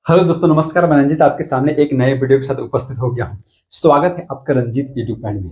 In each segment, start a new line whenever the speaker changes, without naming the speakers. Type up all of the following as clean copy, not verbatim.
Hello दोस्तों, नमस्कार। मैं रंजीत आपके सामने एक नए वीडियो के साथ उपस्थित हो गया हूं। स्वागत है आपका रंजीत यूट्यूब चैनल में।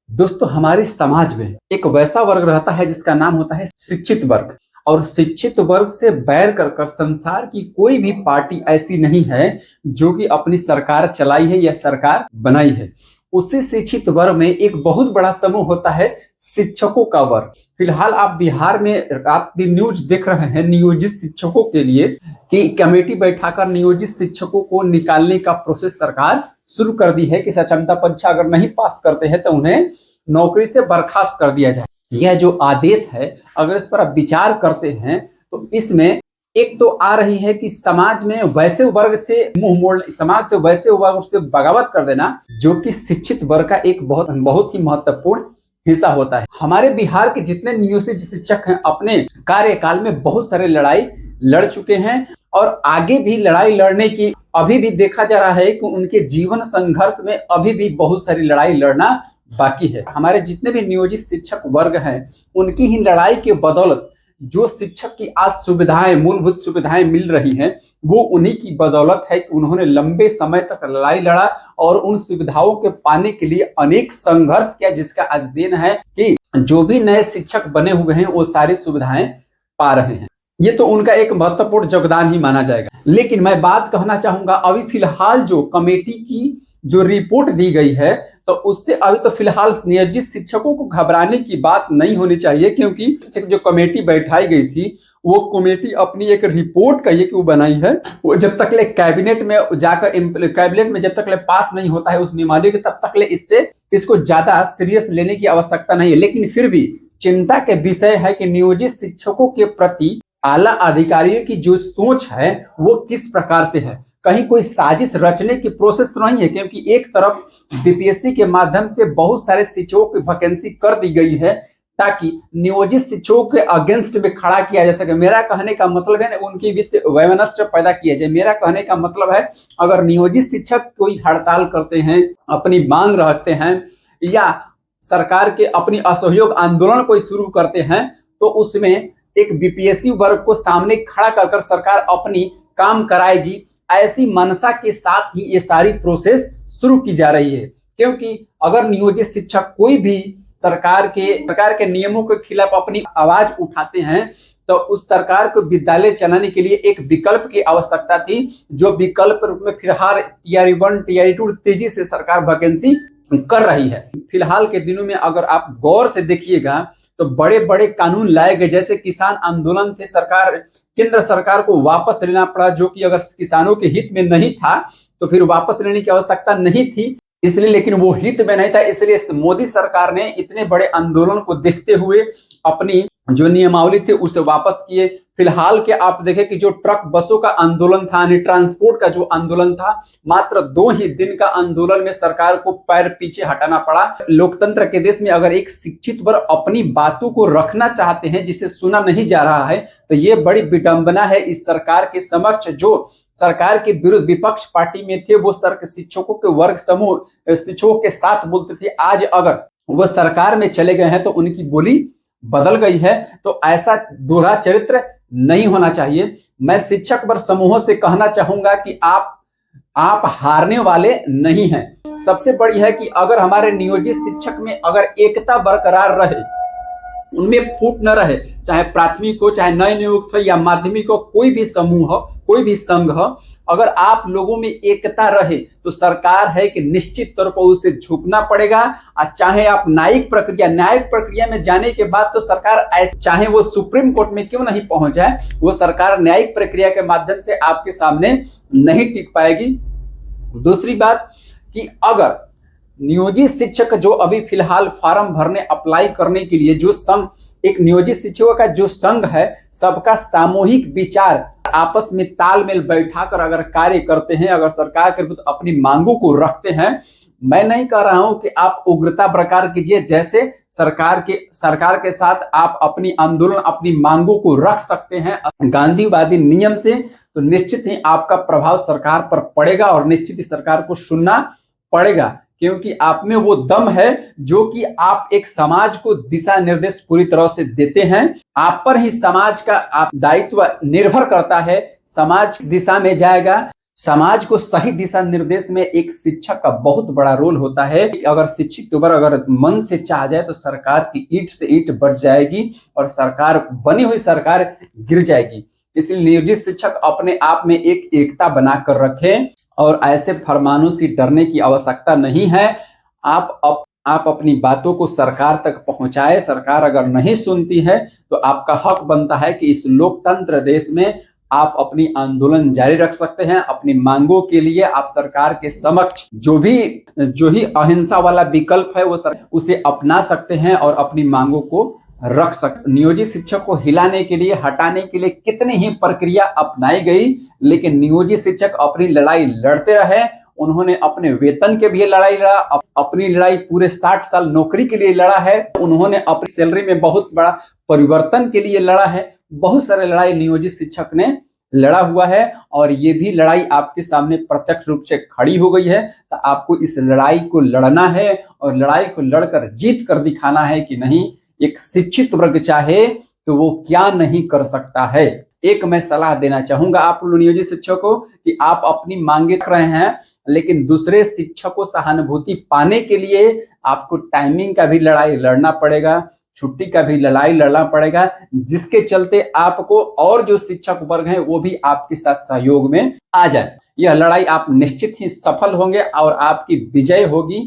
दोस्तों, हमारे समाज में एक वैसा वर्ग रहता है जिसका नाम होता है शिक्षित वर्ग। और शिक्षित वर्ग से बैर कर कर संसार की कोई भी पार्टी ऐसी नहीं है जो कि अपनी सरकार चलाई है या सरकार बनाई है। उसी शिक्षित वर्ग में एक बहुत बड़ा समूह होता है शिक्षकों का वर्ग। फिलहाल आप बिहार में रात दिन न्यूज देख रहे हैं नियोजित शिक्षकों के लिए कि कमेटी बैठाकर नियोजित शिक्षकों को निकालने का प्रोसेस सरकार शुरू कर दी है कि सक्षमता परीक्षा अगर नहीं पास करते हैं तो उन्हें नौकरी से बर्खास्त कर दिया जाए। यह जो आदेश है, अगर इस पर आप विचार करते हैं तो इसमें एक तो आ रही है कि समाज में वैसे वर्ग से मुंह मोड़, समाज से वैसे वर्ग से बगावत कर देना जो कि शिक्षित वर्ग का एक बहुत बहुत ही महत्वपूर्ण हिस्सा होता है। हमारे बिहार के जितने नियोजित शिक्षक हैं अपने कार्यकाल में बहुत सारे लड़ाई लड़ चुके हैं और आगे भी लड़ाई लड़ने की अभी भी देखा जा रहा है कि उनके जीवन संघर्ष में अभी भी बहुत सारी लड़ाई लड़ना बाकी है। हमारे जितने भी नियोजित शिक्षक वर्ग हैं उनकी ही लड़ाई के बदौलत जो शिक्षक की आज सुविधाएं, मूलभूत सुविधाएं मिल रही हैं, वो उन्हीं की बदौलत है कि उन्होंने लंबे समय तक लड़ाई लड़ा और उन सुविधाओं के पाने के लिए अनेक संघर्ष किया, जिसका आज दिन है कि जो भी नए शिक्षक बने हुए हैं वो सारी सुविधाएं पा रहे हैं। ये तो उनका एक महत्वपूर्ण योगदान ही माना जाएगा। लेकिन मैं बात कहना चाहूंगा, अभी फिलहाल जो कमेटी की जो रिपोर्ट दी गई है तो उससे अभी तो फिलहाल नियोजित शिक्षकों को घबराने की बात नहीं होनी चाहिए, क्योंकि जो कमेटी बैठाई गई थी वो कमेटी अपनी एक रिपोर्ट का ये क्यों बनाई है, वो जब तक ले कैबिनेट में जाकर कैबिनेट में जब तक ले पास नहीं होता है उस नियमावली के, तब तक ले इसको ज्यादा सीरियस लेने की आवश्यकता नहीं है। लेकिन फिर भी चिंता के विषय है कि नियोजित शिक्षकों के प्रति आला अधिकारियों की जो सोच है वो किस प्रकार से है। कहीं कोई साजिश रचने की प्रोसेस तो नहीं है, क्योंकि एक तरफ बीपीएससी के माध्यम से बहुत सारे शिक्षकों की वैकेंसी कर दी गई है ताकि नियोजित शिक्षकों के अगेंस्ट में खड़ा किया जा सके। मेरा कहने का मतलब है उनकी वित्त वैमनस्य पैदा किया जाए। मेरा कहने का मतलब है अगर नियोजित शिक्षक कोई हड़ताल करते हैं, अपनी मांग रखते हैं या सरकार के अपनी असहयोग आंदोलन कोई शुरू करते हैं तो उसमें एक बीपीएससी वर्ग को सामने खड़ा कर सरकार अपनी काम कराएगी, ऐसी मनसा के साथ ही ये सारी प्रोसेस शुरू की जा रही है। क्योंकि अगर नियोजित शिक्षक कोई भी सरकार के नियमों के खिलाफ अपनी आवाज उठाते हैं तो उस सरकार को विद्यालय चलाने के लिए एक विकल्प की आवश्यकता थी, जो विकल्प में फिलहाल टीआरई 1 टीआरई 2 तेजी से सरकार वैकेंसी कर रही है। फिलहाल के दिनों में अगर आप गौर से देखिएगा तो बड़े बड़े कानून लाए गए, जैसे किसान आंदोलन थे, केंद्र सरकार को वापस लेना पड़ा, जो कि अगर किसानों के हित में नहीं था तो फिर वापस लेने की आवश्यकता नहीं थी इसलिए, लेकिन वो हित में नहीं था इसलिए मोदी सरकार ने इतने बड़े आंदोलन को देखते हुए अपनी जो नियमावली थी उसे वापस किए। फिलहाल के आप देखें कि जो ट्रक बसों का आंदोलन था, ट्रांसपोर्ट का जो आंदोलन था, मात्र 2 ही दिन का आंदोलन में सरकार को पैर पीछे हटाना पड़ा। लोकतंत्र के देश में अगर एक शिक्षित वर्ग अपनी बातों को रखना चाहते हैं जिसे सुना नहीं जा रहा है तो ये बड़ी विडंबना है इस सरकार के समक्ष। जो सरकार के विरुद्ध विपक्ष पार्टी में थे वो शिक्षकों के वर्ग समूह शिक्षकों के साथ बोलते थे, आज अगर वो सरकार में चले गए हैं तो उनकी बोली बदल गई है। तो ऐसा दोहरा चरित्र नहीं होना चाहिए। मैं शिक्षक वर्ग समूहों से कहना चाहूंगा कि आप हारने वाले नहीं हैं। सबसे बड़ी है कि अगर हमारे नियोजित शिक्षक में अगर एकता बरकरार रहे, उनमें फूट न रहे, चाहे प्राथमिक हो, चाहे नए नियुक्त हो या माध्यमिक हो, कोई भी समूह हो, कोई भी संघ हो, अगर आप लोगों में एकता रहे तो सरकार है कि निश्चित तौर पर उसे झुकना पड़ेगा। चाहे आप न्यायिक प्रक्रिया में जाने के बाद तो सरकार चाहे वो सुप्रीम कोर्ट में क्यों नहीं पहुंच जाए, वो सरकार न्यायिक प्रक्रिया के माध्यम से आपके सामने नहीं टिक पाएगी। दूसरी बात कि अगर नियोजित शिक्षक जो अभी फिलहाल फॉर्म भरने अप्लाई करने के लिए जो संघ, एक नियोजित शिक्षकों का जो संघ है, सबका सामूहिक विचार आपस में तालमेल बैठाकर अगर कार्य करते हैं, अगर सरकार के विरुद्ध अपनी मांगों को रखते हैं, मैं नहीं कह रहा हूं कि आप उग्रता बरकरार कीजिए, जैसे सरकार के साथ आप अपनी आंदोलन, अपनी मांगों को रख सकते हैं गांधीवादी नियम से, तो निश्चित ही आपका प्रभाव सरकार पर पड़ेगा और निश्चित ही सरकार को सुनना पड़ेगा, क्योंकि आप में वो दम है जो कि आप एक समाज को दिशा निर्देश पूरी तरह से देते हैं। आप पर ही समाज का दायित्व निर्भर करता है। समाज दिशा में जाएगा, समाज को सही दिशा निर्देश में एक शिक्षक का बहुत बड़ा रोल होता है। अगर शिक्षित वर्ग अगर मन से चाह जाए तो सरकार की ईंट से ईंट बढ़ जाएगी और सरकार बनी हुई सरकार गिर जाएगी। इसलिए नियोजित शिक्षक अपने आप में एक एकता बनाकर रखें और ऐसे फरमानों से डरने की आवश्यकता नहीं है। आप अपनी बातों को सरकार तक पहुंचाए। सरकार अगर नहीं सुनती है तो आपका हक बनता है कि इस लोकतंत्र देश में आप अपनी आंदोलन जारी रख सकते हैं। अपनी मांगों के लिए आप सरकार के समक्ष जो ही अहिंसा वाला विकल्प है वो उसे अपना सकते हैं और अपनी मांगों को रख सकते। नियोजित शिक्षक को हिलाने के लिए, हटाने के लिए कितनी ही प्रक्रिया अपनाई गई, लेकिन नियोजित शिक्षक अपनी लड़ाई लड़ते रहे। उन्होंने अपने वेतन के लिए लड़ाई लड़ा, अपनी लड़ाई पूरे 60 साल नौकरी के लिए लड़ा है। उन्होंने अपनी सैलरी में बहुत बड़ा परिवर्तन के लिए लड़ा है। बहुत सारे लड़ाई नियोजित शिक्षक ने लड़ा हुआ है और ये भी लड़ाई आपके सामने प्रत्यक्ष रूप से खड़ी हो गई है। तो आपको इस लड़ाई को लड़ना है और लड़ाई को लड़कर जीत कर दिखाना है कि नहीं, एक शिक्षित वर्ग चाहे तो वो क्या नहीं कर सकता है। एक मैं सलाह देना चाहूंगा आप नियोजित शिक्षकों को कि आप अपनी मांगे कर रहे हैं, लेकिन दूसरे शिक्षकों सहानुभूति पाने के लिए आपको टाइमिंग का भी लड़ाई लड़ना पड़ेगा, छुट्टी का भी लड़ाई लड़ना पड़ेगा, जिसके चलते आपको और जो शिक्षक वर्ग हैं वो भी आपके साथ सहयोग में आ जाए। यह लड़ाई आप निश्चित ही सफल होंगे और आपकी विजय होगी।